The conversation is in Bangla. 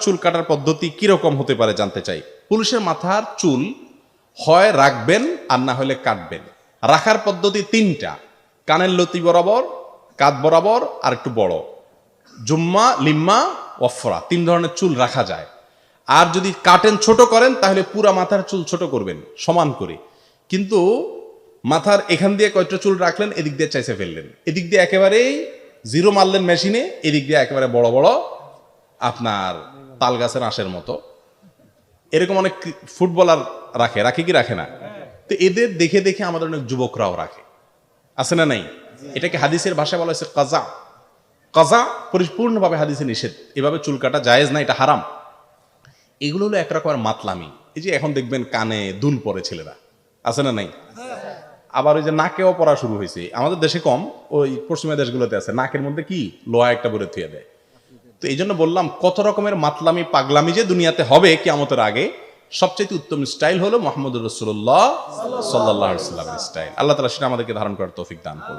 চুল কাটার পদ্ধতি কিরকম হতে পারে জানতে চাই। পুরুষের মাথার চুল হয় রাখবেন আর না হলে কাটবেন। রাখার পদ্ধতি তিনটা: কানের লতি বরাবর, কাঁধ বরাবর, আর একটু বড়। জুম্মা, লিম্মা, ওয়ফরা, 3 ধরনের চুল রাখা যায়। আর যদি কাটেন, ছোট করেন, তাহলে পুরা মাথার চুল ছোট করবেন সমান করে। কিন্তু মাথার এখান দিয়ে কয়টা চুল রাখলেন, এদিক দিয়ে চাইছে ফেললেন, এদিক দিয়ে একেবারেই জিরো মারলেন মেশিনে, এদিক দিয়ে একেবারে বড় বড় আপনার তাল গাছের আঁশের মতো। এরকম অনেক ফুটবলার রাখে কি রাখে না? তো এদের দেখে দেখে আমাদের অনেক যুবকরাও রাখে, আছে না নাই? এটাকে হাদিসের ভাষায় বলা হয়েছে কাজা। কাজা পরিপূর্ণভাবে হাদিসে নিষেধ, এভাবে চুল কাটা জায়েজ না, এটা হারাম। এগুলো হলো এক রকমের মাতলামি। এই যে এখন দেখবেন কানে দুল পরে ছেলেরা, আছে না নাই? আবার ওই যে নাকেও পরা শুরু হয়েছে, আমাদের দেশে কম, ওই পশ্চিমা দেশগুলোতে আছে, নাকের মধ্যে কি লোহা একটা বলে থুয়ে দেয়। তো এই জন্য বললাম, কত রকমের মাতলামি পাগলামি যে দুনিয়াতে হবে কিয়ামতের আগে, সবচেয়ে উত্তম স্টাইল হলো মুহাম্মদুর রাসূলুল্লাহ সাল্লাল্লাহু আলাইহি ওয়াসাল্লামের স্টাইল। আল্লাহ তাআলা সেটা আমাদেরকে ধারণ করার তৌফিক দান করুন।